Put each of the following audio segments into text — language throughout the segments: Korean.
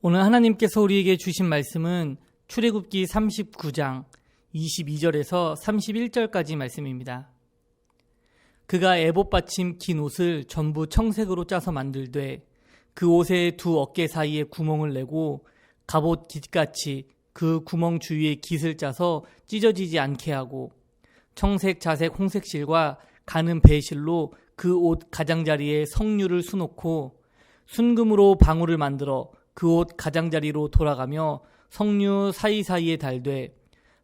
오늘 하나님께서 우리에게 주신 말씀은 출애굽기 39장 22절에서 31절까지 말씀입니다. 그가 에봇 받침 긴 옷을 전부 청색으로 짜서 만들되 그 옷의 두 어깨 사이에 구멍을 내고 갑옷 깃같이 그 구멍 주위에 깃을 짜서 찢어지지 않게 하고 청색, 자색, 홍색 실과 가는 배실로 그 옷 가장자리에 성류를 수놓고 순금으로 방울을 만들어 그 옷 가장자리로 돌아가며 성류 사이사이에 달되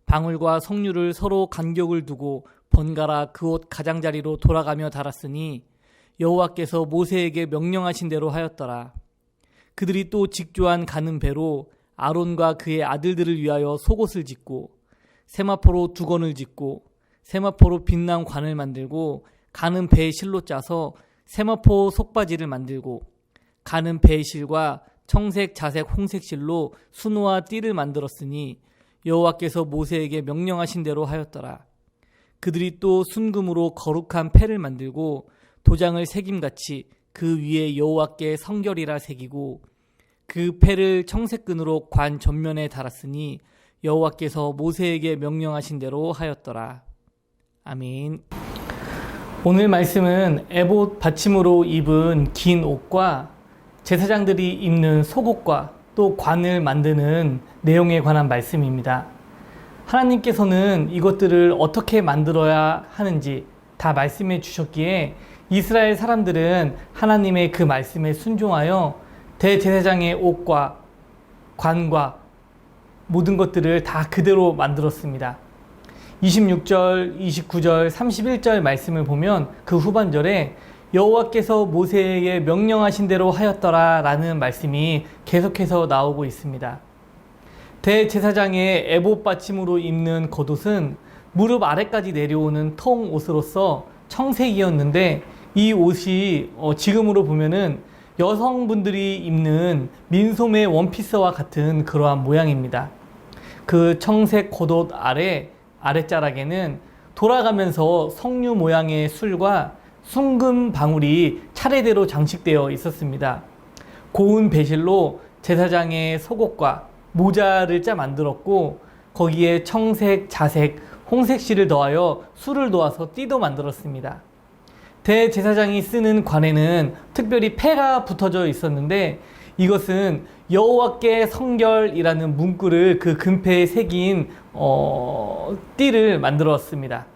방울과 성류를 서로 간격을 두고 번갈아 그 옷 가장자리로 돌아가며 달았으니 여호와께서 모세에게 명령하신 대로 하였더라. 그들이 또 직조한 가는 배로 아론과 그의 아들들을 위하여 속옷을 짓고 세마포로 두건을 짓고 세마포로 빛난 관을 만들고 가는 배의 실로 짜서 세마포 속바지를 만들고 가는 배의 실과 청색, 자색, 홍색 실로 수노와 띠를 만들었으니 여호와께서 모세에게 명령하신 대로 하였더라. 그들이 또 순금으로 거룩한 패를 만들고 도장을 새김같이 그 위에 여호와께 성결이라 새기고 그 패를 청색끈으로 관 전면에 달았으니 여호와께서 모세에게 명령하신 대로 하였더라. 아멘. 오늘 말씀은 에봇 받침으로 입은 긴 옷과 제사장들이 입는 속옷과 또 관을 만드는 내용에 관한 말씀입니다. 하나님께서는 이것들을 어떻게 만들어야 하는지 다 말씀해 주셨기에 이스라엘 사람들은 하나님의 그 말씀에 순종하여 대제사장의 옷과 관과 모든 것들을 다 그대로 만들었습니다. 26절, 29절, 31절 말씀을 보면 그 후반절에 여호와께서 모세에게 명령하신 대로 하였더라 라는 말씀이 계속해서 나오고 있습니다. 대제사장의 에봇 받침으로 입는 겉옷은 무릎 아래까지 내려오는 통 옷으로서 청색이었는데 이 옷이 지금으로 보면은 여성분들이 입는 민소매 원피스와 같은 그러한 모양입니다. 그 청색 겉옷 아랫자락에는 돌아가면서 석류 모양의 술과 순금 방울이 차례대로 장식되어 있었습니다. 고운 배실로 제사장의 속옷과 모자를 짜 만들었고 거기에 청색, 자색, 홍색 실을 더하여 술을 놓아서 띠도 만들었습니다. 대제사장이 쓰는 관에는 특별히 패가 붙어져 있었는데 이것은 여호와께 성결이라는 문구를 그 금패에 새긴 띠를 만들었습니다.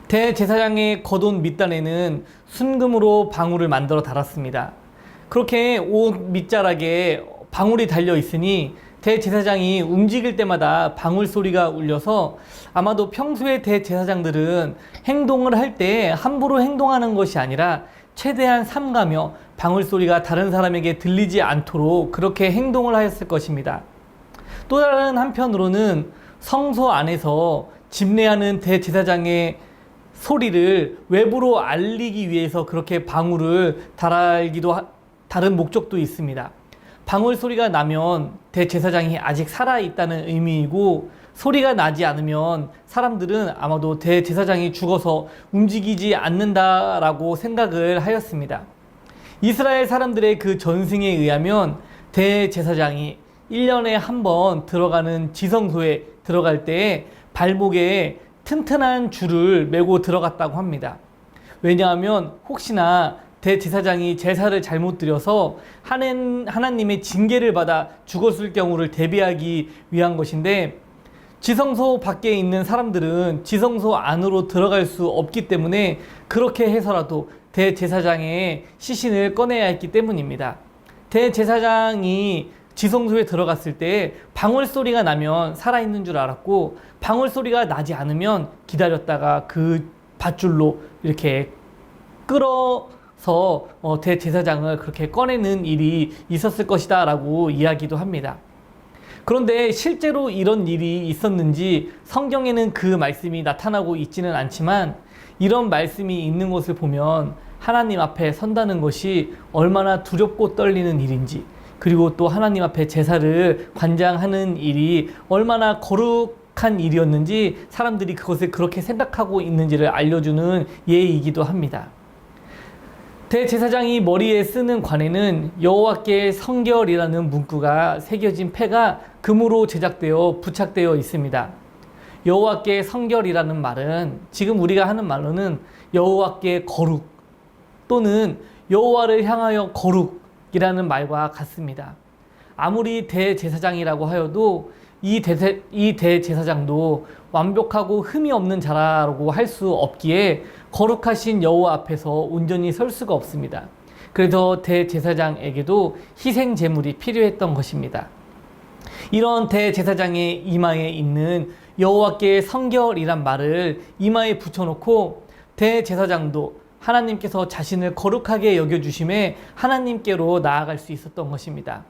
대제사장의 겉옷 밑단에는 순금으로 방울을 만들어 달았습니다. 그렇게 옷 밑자락에 방울이 달려 있으니 대제사장이 움직일 때마다 방울 소리가 울려서 아마도 평소에 대제사장들은 행동을 할 때 함부로 행동하는 것이 아니라 최대한 삼가며 방울 소리가 다른 사람에게 들리지 않도록 그렇게 행동을 하였을 것입니다. 또 다른 한편으로는 성소 안에서 집례하는 대제사장의 소리를 외부로 알리기 위해서 그렇게 방울을 다른 목적도 있습니다. 방울 소리가 나면 대제사장이 아직 살아있다는 의미이고 소리가 나지 않으면 사람들은 아마도 대제사장이 죽어서 움직이지 않는다라고 생각을 하였습니다. 이스라엘 사람들의 그 전승에 의하면 대제사장이 1년에 한 번 들어가는 지성소에 들어갈 때 발목에 튼튼한 줄을 메고 들어갔다고 합니다. 왜냐하면 혹시나 대제사장이 제사를 잘못 드려서 하나님의 징계를 받아 죽었을 경우를 대비하기 위한 것인데 지성소 밖에 있는 사람들은 지성소 안으로 들어갈 수 없기 때문에 그렇게 해서라도 대제사장의 시신을 꺼내야 했기 때문입니다. 대제사장이 지성소에 들어갔을 때 방울 소리가 나면 살아있는 줄 알았고 방울 소리가 나지 않으면 기다렸다가 그 밧줄로 이렇게 끌어서 대제사장을 그렇게 꺼내는 일이 있었을 것이다 라고 이야기도 합니다. 그런데 실제로 이런 일이 있었는지 성경에는 그 말씀이 나타나고 있지는 않지만 이런 말씀이 있는 것을 보면 하나님 앞에 선다는 것이 얼마나 두렵고 떨리는 일인지 그리고 또 하나님 앞에 제사를 관장하는 일이 얼마나 거룩한 일이었는지 사람들이 그것을 그렇게 생각하고 있는지를 알려주는 예이기도 합니다. 대제사장이 머리에 쓰는 관에는 여호와께 성결이라는 문구가 새겨진 패가 금으로 제작되어 부착되어 있습니다. 여호와께 성결이라는 말은 지금 우리가 하는 말로는 여호와께 거룩 또는 여호와를 향하여 거룩이라는 말과 같습니다. 아무리 대제사장이라고 하여도 이 대제사장도 완벽하고 흠이 없는 자라고 할 수 없기에 거룩하신 여호와 앞에서 온전히 설 수가 없습니다. 그래서 대제사장에게도 희생 제물이 필요했던 것입니다. 이런 대제사장의 이마에 있는 여호와께 성결이란 말을 이마에 붙여놓고 대제사장도 하나님께서 자신을 거룩하게 여겨주심에 하나님께로 나아갈 수 있었던 것입니다.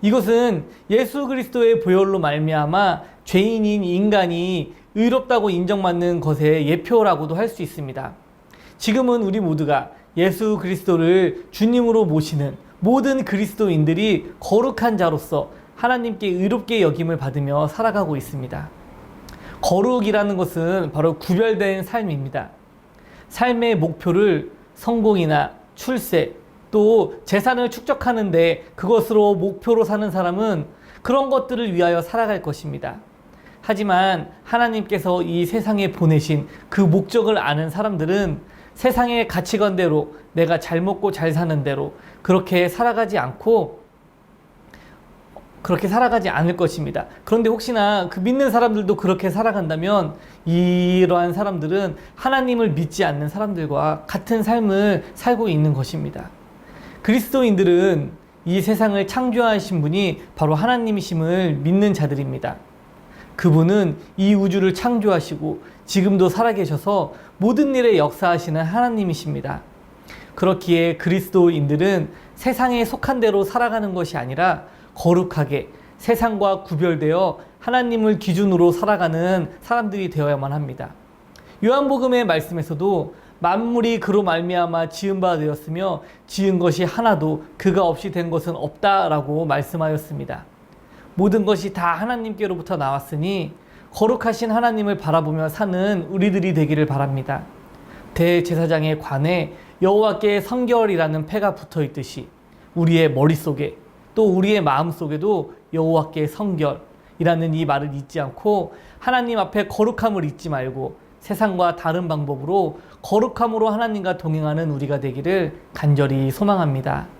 이것은 예수 그리스도의 보혈로 말미암아 죄인인 인간이 의롭다고 인정받는 것의 예표라고도 할 수 있습니다. 지금은 우리 모두가 예수 그리스도를 주님으로 모시는 모든 그리스도인들이 거룩한 자로서 하나님께 의롭게 여김을 받으며 살아가고 있습니다. 거룩이라는 것은 바로 구별된 삶입니다. 삶의 목표를 성공이나 출세, 또 재산을 축적하는데 그것으로 목표로 사는 사람은 그런 것들을 위하여 살아갈 것입니다. 하지만 하나님께서 이 세상에 보내신 그 목적을 아는 사람들은 세상의 가치관대로 내가 잘 먹고 잘 사는 대로 그렇게 살아가지 않을 것입니다. 그런데 혹시나 그 믿는 사람들도 그렇게 살아간다면 이러한 사람들은 하나님을 믿지 않는 사람들과 같은 삶을 살고 있는 것입니다. 그리스도인들은 이 세상을 창조하신 분이 바로 하나님이심을 믿는 자들입니다. 그분은 이 우주를 창조하시고 지금도 살아계셔서 모든 일에 역사하시는 하나님이십니다. 그렇기에 그리스도인들은 세상에 속한 대로 살아가는 것이 아니라 거룩하게 세상과 구별되어 하나님을 기준으로 살아가는 사람들이 되어야만 합니다. 요한복음의 말씀에서도 만물이 그로 말미암아 지은 바 되었으며 지은 것이 하나도 그가 없이 된 것은 없다라고 말씀하였습니다. 모든 것이 다 하나님께로부터 나왔으니 거룩하신 하나님을 바라보며 사는 우리들이 되기를 바랍니다. 대제사장의 관에 여호와께 성결이라는 패가 붙어 있듯이 우리의 머릿속에 또 우리의 마음속에도 여호와께 성결이라는 이 말을 잊지 않고 하나님 앞에 거룩함을 잊지 말고 세상과 다른 방법으로 거룩함으로 하나님과 동행하는 우리가 되기를 간절히 소망합니다.